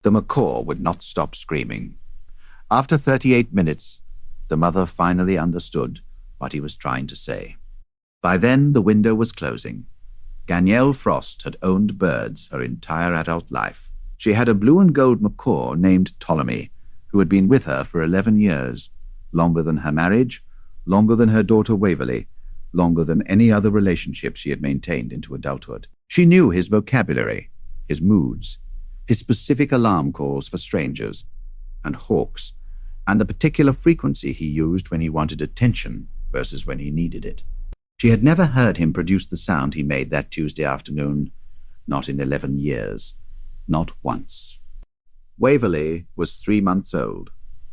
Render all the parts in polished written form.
The macaw would not stop screaming. After 38 minutes, the mother finally understood what he was trying to say. By then, the window was closing. Danielle Frost had owned birds her entire adult life. She had a blue and gold macaw named Ptolemy, who had been with her for 11 years, longer than her marriage, longer than her daughter Waverly, longer than any other relationship she had maintained into adulthood. She knew his vocabulary, his moods, his specific alarm calls for strangers and hawks, and the particular frequency he used when he wanted attention versus when he needed it. She had never heard him produce the sound he made that Tuesday afternoon, not in 11 years, not once. Waverly was 3 months old.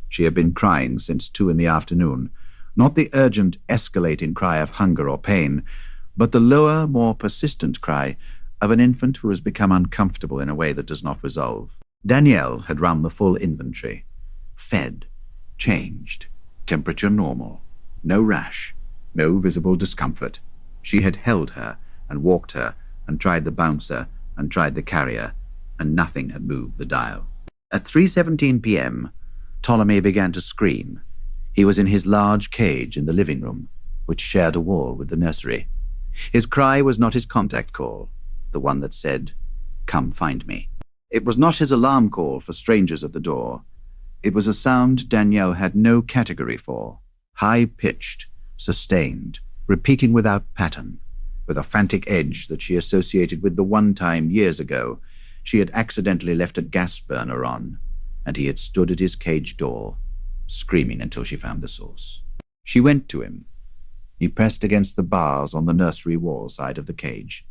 She had been crying since 2 in the afternoon, not the urgent, escalating cry of hunger or pain, but the lower, more persistent cry of an infant who has become uncomfortable in a way that does not resolve. Danielle had run the full inventory. Fed, changed, temperature normal, no rash, no visible discomfort. She had held her and walked her and tried the bouncer and tried the carrier, and nothing had moved the dial. At 3:17 p.m., Ptolemy began to scream. He was in his large cage in the living room, which shared a wall with the nursery. His cry was not his contact call, the one that said, "Come find me." It was not his alarm call for strangers at the door. It was a sound Danielle had no category for, high-pitched, sustained, repeating without pattern, with a frantic edge that she associated with the one time years ago she had accidentally left a gas burner on, and he had stood at his cage door, screaming until she found the source. She went to him. He pressed against the bars on the nursery wall side of the cage.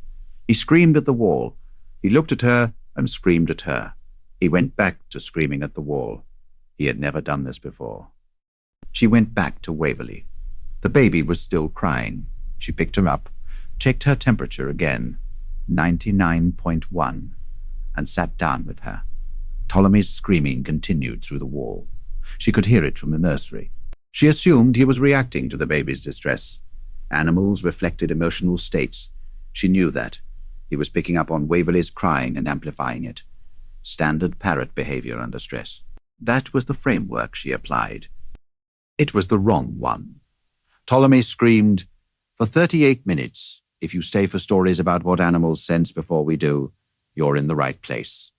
He screamed at the wall. He looked at her and screamed at her. He went back to screaming at the wall. He had never done this before. She went back to Waverly. The baby was still crying. She picked her up, checked her temperature again, 99.1, and sat down with her. Ptolemy's screaming continued through the wall. She could hear it from the nursery. She assumed he was reacting to the baby's distress. Animals reflected emotional states. She knew that. He was picking up on Waverly's crying and amplifying it. Standard parrot behavior under stress. That was the framework she applied. It was the wrong one. Ptolemy screamed, "For 38 minutes, if you stay for stories about what animals sense before we do, you're in the right place.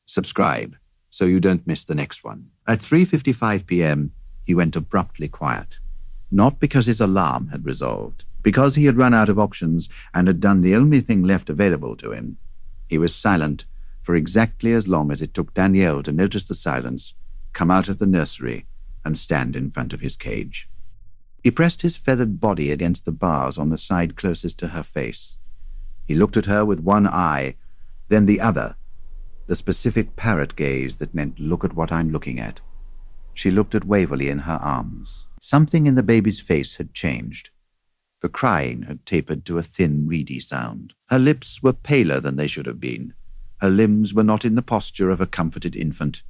Subscribe so you don't miss the next one." At 3:55 p.m., he went abruptly quiet. Not because his alarm had resolved, because he had run out of options and had done the only thing left available to him. He was silent for exactly as long as it took Danielle to notice the silence, come out of the nursery, and stand in front of his cage. He pressed his feathered body against the bars on the side closest to her face. He looked at her with one eye, then the other, the specific parrot gaze that meant, "Look at what I'm looking at." She looked at Waverly in her arms. Something in the baby's face had changed. The crying had tapered to a thin, reedy sound. Her lips were paler than they should have been. Her limbs were not in the posture of a comforted infant,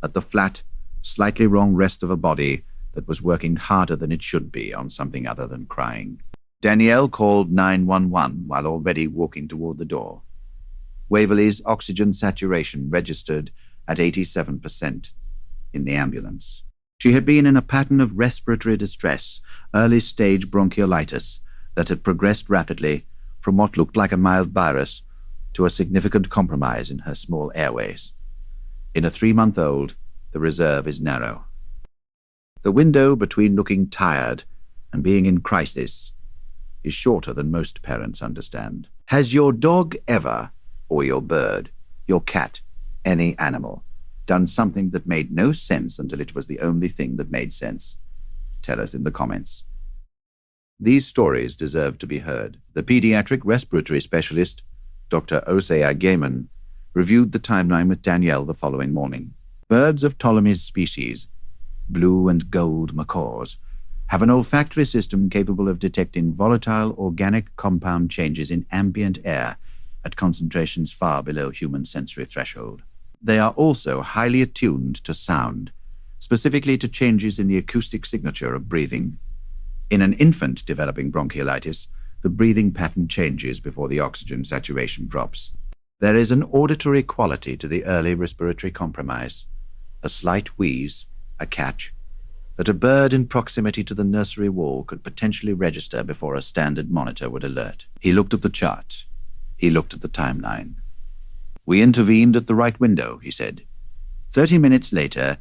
at the flat, slightly wrong rest of a body that was working harder than it should be on something other than crying. Danielle called 911 while already walking toward the door. Waverly's oxygen saturation registered at 87% in the ambulance. She had been in a pattern of respiratory distress, early-stage bronchiolitis, that had progressed rapidly from what looked like a mild virus to a significant compromise in her small airways. In a 3-month-old, the reserve is narrow. The window between looking tired and being in crisis is shorter than most parents understand. Has your dog ever, or your bird, your cat, any animal, done something that made no sense until it was the only thing that made sense? Tell us in the comments. These stories deserve to be heard. The pediatric respiratory specialist, Dr. Osei Gaiman, reviewed the timeline with Danielle the following morning. Birds of Ptolemy's species, blue and gold macaws, have an olfactory system capable of detecting volatile organic compound changes in ambient air at concentrations far below human sensory threshold. They are also highly attuned to sound, specifically to changes in the acoustic signature of breathing. In an infant developing bronchiolitis, the breathing pattern changes before the oxygen saturation drops. There is an auditory quality to the early respiratory compromise, a slight wheeze, a catch, that a bird in proximity to the nursery wall could potentially register before a standard monitor would alert. He looked at the chart. He looked at the timeline. We intervened at the right window, he said. 30 minutes later,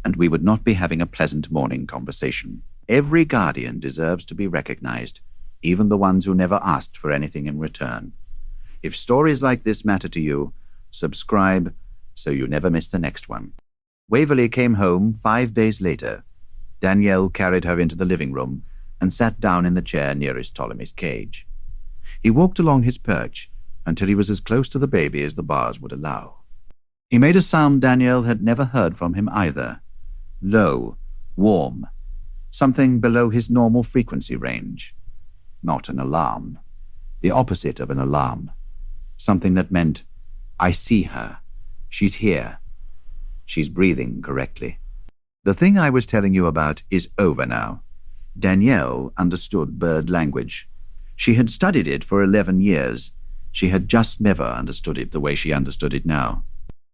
and we would not be having a pleasant morning conversation. Every guardian deserves to be recognized, even the ones who never asked for anything in return. If stories like this matter to you, subscribe so you never miss the next one. Waverley came home 5 days later. Danielle carried her into the living room and sat down in the chair nearest Ptolemy's cage. He walked along his perch until he was as close to the baby as the bars would allow. He made a sound Danielle had never heard from him either. Low, warm, something below his normal frequency range. Not an alarm. The opposite of an alarm. Something that meant, I see her. She's here. She's breathing correctly. The thing I was telling you about is over now. Danielle understood bird language. She had studied it for 11 years. She had just never understood it the way she understood it now.